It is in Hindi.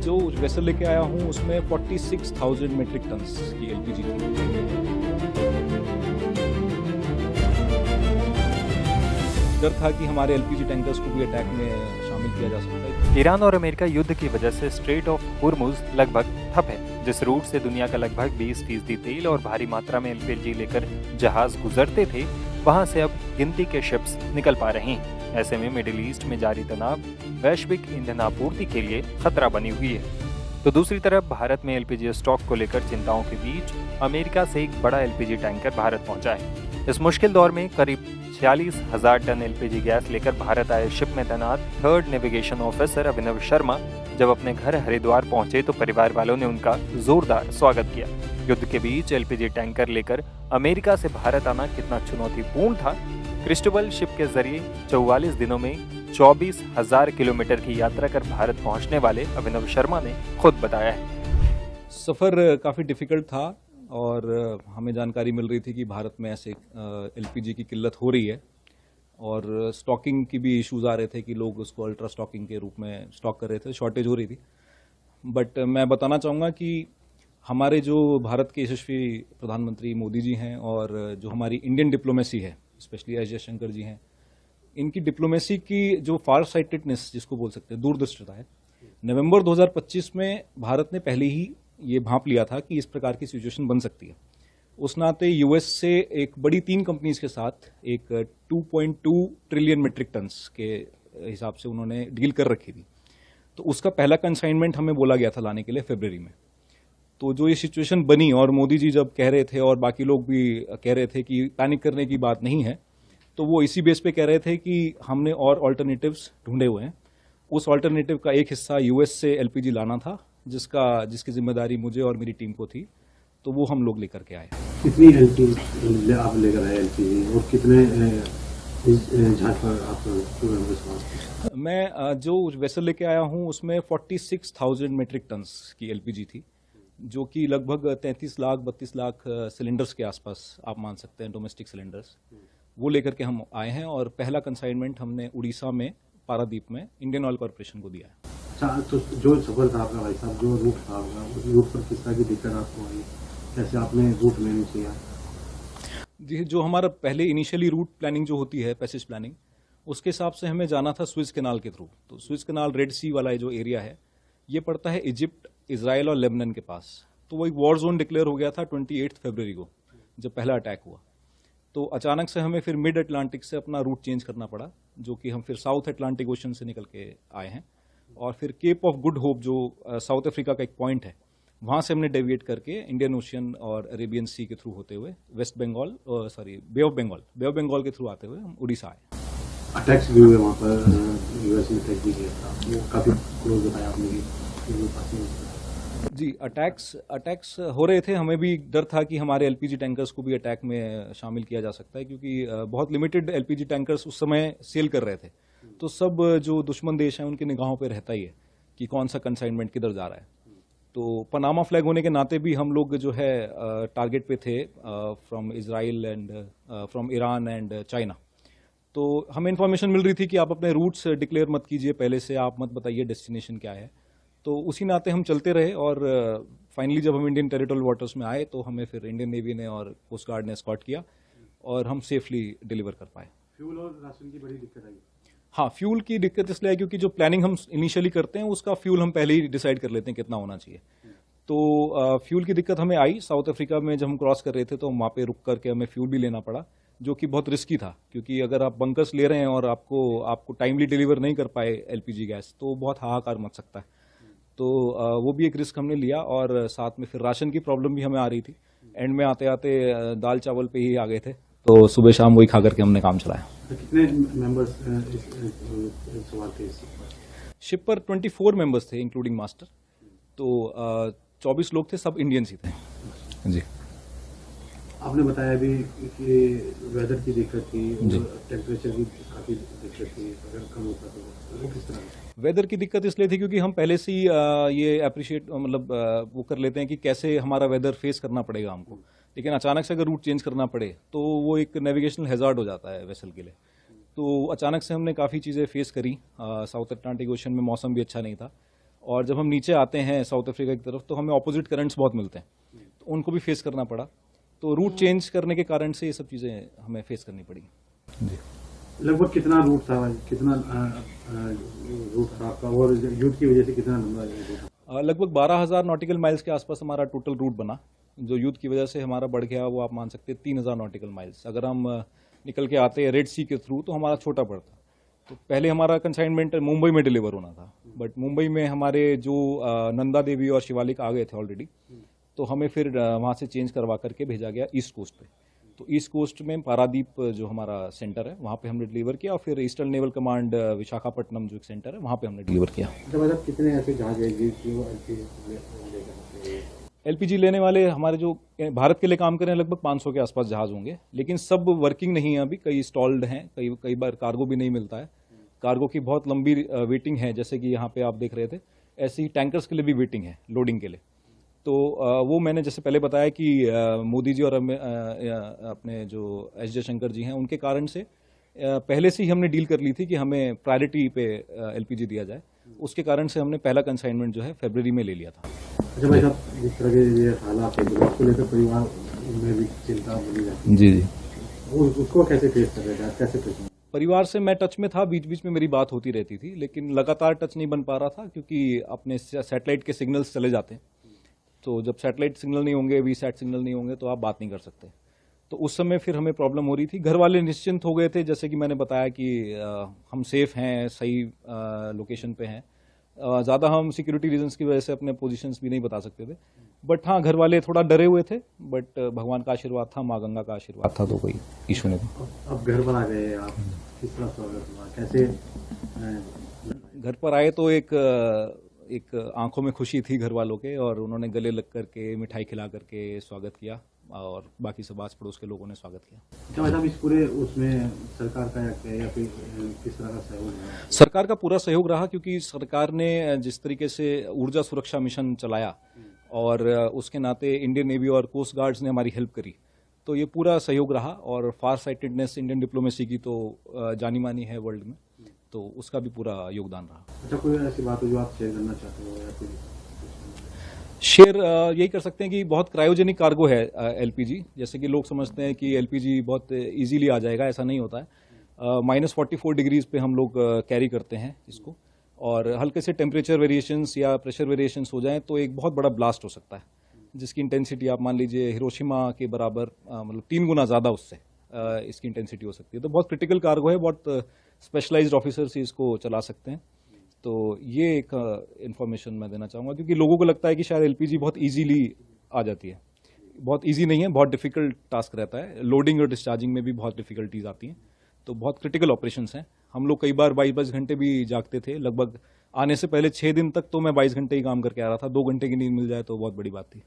जो वेसल लेके आया हूँ उसमें 46,000 मेट्रिक टन्स की एलपीजी थी। डर था कि हमारे एलपीजी टैंकर्स को भी अटैक में शामिल किया जा सकता है। ईरान और अमेरिका युद्ध की वजह से स्ट्रेट ऑफ हुर्मुज लगभग ठप है, जिस रूट से दुनिया का लगभग 20% तेल और भारी मात्रा में एलपीजी लेकर जहाज गुजरते थे, वहां से अब गिनती के शिप्स निकल पा रही हैं। ऐसे में मिडिल ईस्ट में जारी तनाव वैश्विक ईंधन आपूर्ति के लिए खतरा बनी हुई है। तो दूसरी तरफ भारत में एलपीजी स्टॉक को लेकर चिंताओं के बीच अमेरिका से एक बड़ा एलपीजी टैंकर भारत पहुंचा है। इस मुश्किल दौर में करीब 46,000 टन एलपीजी गैस लेकर भारत आए शिप में तैनात 3rd नेविगेशन ऑफिसर अभिनव शर्मा जब अपने घर हरिद्वार पहुंचे तो परिवार वालों ने उनका जोरदार स्वागत किया। युद्ध के बीच एलपीजी टैंकर लेकर अमेरिका से भारत आना कितना चुनौतीपूर्ण था, क्रिस्टोबल शिप के जरिए 44 दिनों में 24,000 किलोमीटर की यात्रा कर भारत पहुंचने वाले अभिनव शर्मा ने खुद बताया है। सफ़र काफ़ी डिफ़िकल्ट था और हमें जानकारी मिल रही थी कि भारत में ऐसे एलपीजी की किल्लत हो रही है और स्टॉकिंग की भी इश्यूज आ रहे थे कि लोग उसको अल्ट्रा स्टॉकिंग के रूप में स्टॉक कर रहे थे, शॉर्टेज हो रही थी। बट मैं बताना चाहूँगा कि हमारे जो भारत के यशस्वी प्रधानमंत्री मोदी जी हैं और जो हमारी इंडियन डिप्लोमेसी है, स्पेशली एस जयशंकर जी हैं, इनकी डिप्लोमेसी की जो फार साइटेडनेस जिसको बोल सकते हैं, दूरदृष्टता है। नवंबर 2025 में भारत ने पहले ही ये भांप लिया था कि इस प्रकार की सिचुएशन बन सकती है। उस नाते यूएस से एक बड़ी 3 कंपनीज के साथ एक 2.2 ट्रिलियन मेट्रिक टन्स के हिसाब से उन्होंने डील कर रखी थी। तो उसका पहला कंसाइनमेंट हमें बोला गया था लाने के लिए फरवरी में। तो जो ये सिचुएशन बनी और मोदी जी जब कह रहे थे और बाकी लोग भी कह रहे थे कि पैनिक करने की बात नहीं है, तो वो इसी बेस पे कह रहे थे कि हमने और ऑल्टरनेटिव्स ढूंढे हुए हैं। उस ऑल्टरनेटिव का एक हिस्सा यूएस से एलपीजी लाना था, जिसकी जिम्मेदारी मुझे और मेरी टीम को थी, तो वो हम लोग लेकर के आए। कितनी एलपीजी आप लेकर आए एलपीजी और कितने जहाज पर आप? मैं जो वेसल लेके आया हूँ उसमें 46,000 मेट्रिक टन्स की एलपीजी थी, जो कि लगभग 33 लाख 32 लाख सिलेंडर्स के आसपास आप मान सकते हैं, डोमेस्टिक सिलेंडर्स। वो लेकर के हम आए हैं और पहला कंसाइनमेंट हमने उड़ीसा में पारादीप में इंडियन ऑयल कॉर्पोरेशन को दिया है। अच्छा, तो जो सफर था आपका भाई साहब, जो रूट था आपका, उस रूट पर किस तरह की दिक्कत आपको आई, कैसे आपने रूट मैनेज किया? जी, जो हमारा पहले इनिशियली रूट प्लानिंग जो होती है, पैसेज प्लानिंग, उसके हिसाब से हमें जाना था स्विस कैनाल के थ्रू। तो स्विस कैनाल रेड सी वाला जो एरिया है, ये पड़ता है इजिप्ट, इजराइल और लेबनान के पास। तो वो एक वॉर जोन डिक्लेयर हो गया था 28 फरवरी को जब पहला अटैक हुआ। तो अचानक से हमें फिर मिड अटलांटिक से अपना रूट चेंज करना पड़ा, जो कि हम फिर साउथ अटलांटिक ओशन से निकल के आए हैं और फिर केप ऑफ गुड होप जो साउथ अफ्रीका का एक पॉइंट है, वहां से हमने डेविएट करके इंडियन ओशियन और अरेबियन सी के थ्रू होते हुए वेस्ट बंगाल बे ऑफ बंगाल के थ्रू आते हुए हम उड़ीसा आए। अटैक्स भी हुए वहाँ पर, यूएस ने अटैक भी किया था, वो काफी क्लोज बताया आपने। जी, अटैक्स हो रहे थे। हमें भी डर था कि हमारे एलपीजी टैंकर्स को भी अटैक में शामिल किया जा सकता है, क्योंकि बहुत लिमिटेड एलपीजी टैंकर्स उस समय सेल कर रहे थे। तो सब जो दुश्मन देश हैं उनकी निगाहों पे रहता ही है कि कौन सा कंसाइनमेंट किधर जा रहा है। तो पनामा फ्लैग होने के नाते भी हम लोग जो है टारगेट पे थे from Israel and from Iran and China. तो हमें इन्फॉर्मेशन मिल रही थी कि आप अपने रूट्स डिक्लेयर मत कीजिए पहले से, आप मत बताइए डेस्टिनेशन क्या है। तो उसी नाते हम चलते रहे और फाइनली जब हम इंडियन टेरिटोरियल वाटर्स में आए तो हमें फिर इंडियन नेवी ने और कोस्ट गार्ड ने एस्कॉर्ट किया और हम सेफली डिलीवर कर पाए। फ्यूल और राशन की बड़ी दिक्कत आई? हाँ, फ्यूल की दिक्कत इसलिए है क्योंकि जो प्लानिंग हम इनिशियली करते हैं उसका फ्यूल हम पहले ही डिसाइड कर लेते हैं कितना होना चाहिए। तो फ्यूल की दिक्कत हमें आई। साउथ अफ्रीका में जब हम क्रॉस कर रहे थे तो वहाँ पे रुक करके हमें फ्यूल भी लेना पड़ा, जो कि बहुत रिस्की था, क्योंकि अगर आप बंकर्स ले रहे हैं और आपको टाइमली डिलीवर नहीं कर पाए एलपीजी गैस, तो बहुत हाहाकार मच सकता है। तो वो भी एक रिस्क हमने लिया और साथ में फिर राशन की प्रॉब्लम भी हमें आ रही थी। एंड में आते आते दाल चावल पे ही आ गए थे, तो सुबह शाम वही खा करके हमने काम चलाया। कितने मेंबर्स सवार थे शिप पर? 24 मेंबर्स थे इंक्लूडिंग मास्टर। तो 24 लोग थे, सब इंडियंस ही थे। जी, आपने बताया अभी कि वेदर की दिक्कत थी और टेम्परेचर की काफी दिक्कत थी, अगर कम होता तो वो किस तरह? वेदर की दिक्कत इसलिए थी क्योंकि हम पहले से ही ये अप्रिशिएट वो कर लेते हैं कि कैसे हमारा वेदर फेस करना पड़ेगा हमको, लेकिन अचानक से अगर रूट चेंज करना पड़े तो वो एक नेविगेशनल हैजार्ड हो जाता है वेसल के लिए। तो अचानक से हमने काफ़ी चीज़ें फेस करी। साउथ अटलांटिक ओशन में मौसम भी अच्छा नहीं था और जब हम नीचे आते हैं साउथ अफ्रीका की तरफ तो हमें ऑपोजिट करंट्स बहुत मिलते हैं, तो उनको भी फेस करना पड़ा। तो रूट चेंज करने के कारण से ये सब चीज़ें हमें फेस करनी पड़ी। जी, लगभग कितना रूट था, कितना रूट था आपका, और युद्ध की वजह से कितना लंबा रूट था? लगभग 12,000 नॉटिकल माइल्स के आसपास हमारा टोटल रूट बना। जो युद्ध की वजह से हमारा बढ़ गया वो आप मान सकते हैं 3,000 नॉटिकल माइल्स। अगर हम निकल के आते हैं रेड सी के थ्रू तो हमारा छोटा पड़ता। तो पहले हमारा कंसाइनमेंट मुंबई में डिलीवर होना था, बट मुंबई में हमारे जो नंदा देवी और शिवालिक आ गए थे ऑलरेडी, तो हमें फिर वहाँ से चेंज करवा करके भेजा गया ईस्ट कोस्ट पे। तो ईस्ट कोस्ट में पारादीप जो हमारा सेंटर है वहाँ पे हमने डिलीवर किया, और फिर ईस्टर्न नेवल कमांड विशाखापट्टनम जो एक सेंटर है वहाँ पे हमने डिलीवर किया। मतलब कितने ऐसे जहाज है एलपीजी लेने वाले हमारे जो भारत के लिए काम कर रहे हैं लगभग 500 के आसपास जहाज होंगे, लेकिन सब वर्किंग नहीं है अभी। कई स्टॉल्ड हैं, कई बार कार्गो भी नहीं मिलता है। कार्गो की बहुत लंबी वेटिंग है, जैसे कि यहाँ पे आप देख रहे थे, ऐसी टैंकर्स के लिए भी वेटिंग है लोडिंग के लिए। तो वो मैंने जैसे पहले बताया कि मोदी जी और अपने जो एस जयशंकर जी हैं उनके कारण से पहले से ही हमने डील कर ली थी कि हमें प्रायोरिटी पे एलपीजी दिया जाए। उसके कारण से हमने पहला कंसाइनमेंट जो है फरवरी में ले लिया था। अच्छा भाई साहब, जिस तरह के ये हालात है तो उसको लेकर परिवार में भी चिंता बनी रहती है। जी जी, उसको कैसे फेस कर रहे थे, कैसे फेस? परिवार से मैं टच में था, बीच बीच में मेरी बात होती रहती थी, लेकिन लगातार टच नहीं बन पा रहा था क्योंकि अपने सैटेलाइट के सिग्नल्स चले जाते हैं। तो जब सैटेलाइट सिग्नल नहीं होंगे, वीसैट सिग्नल नहीं होंगे, तो आप बात नहीं कर सकते। तो उस समय फिर हमें प्रॉब्लम हो रही थी। घर वाले निश्चिंत हो गए थे, जैसे कि मैंने बताया कि हम सेफ हैं, सही लोकेशन पे हैं। ज़्यादा हम सिक्योरिटी रीजंस की वजह से अपने पोजीशंस भी नहीं बता सकते थे। बट हाँ, घर वाले थोड़ा डरे हुए थे, बट भगवान का आशीर्वाद था, माँ गंगा का आशीर्वाद था, तो कोई इशू नहीं था। अब घर पर आ गए आप, किस तरह स्वागत हुआ, कैसे? घर पर आए तो एक आंखों में खुशी थी घर वालों के, और उन्होंने गले लग करके मिठाई खिला करके स्वागत किया, और बाकी सब आस पड़ोस के लोगों ने स्वागत किया। अच्छा भाई साहब, इस पूरे उसमें सरकार का या फिर किस तरह का सहयोग है? सरकार का पूरा सहयोग रहा, क्योंकि सरकार ने जिस तरीके से ऊर्जा सुरक्षा मिशन चलाया और उसके नाते इंडियन नेवी और कोस्ट गार्ड्स ने हमारी हेल्प करी, तो ये पूरा सहयोग रहा। और फार साइटेडनेस इंडियन डिप्लोमेसी की तो जानी मानी है वर्ल्ड में, तो उसका भी पूरा योगदान रहा। अच्छा, कोई ऐसी बात हो जो आप शेयर करना चाहते हो या फिर? शेयर यही कर सकते हैं कि बहुत क्रायोजेनिक कार्गो है एलपीजी। जैसे कि लोग समझते हैं कि एलपीजी बहुत इजीली आ जाएगा, ऐसा नहीं होता है। -44 डिग्रीज पे हम लोग कैरी करते हैं इसको, और हल्के से टेम्परेचर वेरिएशंस या प्रेशर वेरिएशंस हो जाएं तो एक बहुत बड़ा ब्लास्ट हो सकता है, जिसकी इंटेंसिटी आप मान लीजिए हिरोशिमा के बराबर, मतलब 3 गुना ज़्यादा उससे इसकी इंटेंसिटी हो सकती है। तो बहुत क्रिटिकल कार्गो है, बहुत स्पेशलाइज्ड ऑफिसर्स ही इसको चला सकते हैं। तो ये एक इन्फॉर्मेशन मैं देना चाहूँगा, क्योंकि लोगों को लगता है कि शायद एलपीजी बहुत इजीली आ जाती है। बहुत इजी नहीं है, बहुत डिफिकल्ट टास्क रहता है। लोडिंग और डिस्चार्जिंग में भी बहुत डिफिकल्टीज आती हैं, तो बहुत क्रिटिकल ऑपरेशंस हैं। हम लोग कई बार 22-22 घंटे भी जागते थे। लगभग आने से पहले 6 दिन तक तो मैं 22 घंटे ही काम करके आ रहा था। 2 घंटे की नींद मिल जाए तो बहुत बड़ी बात थी।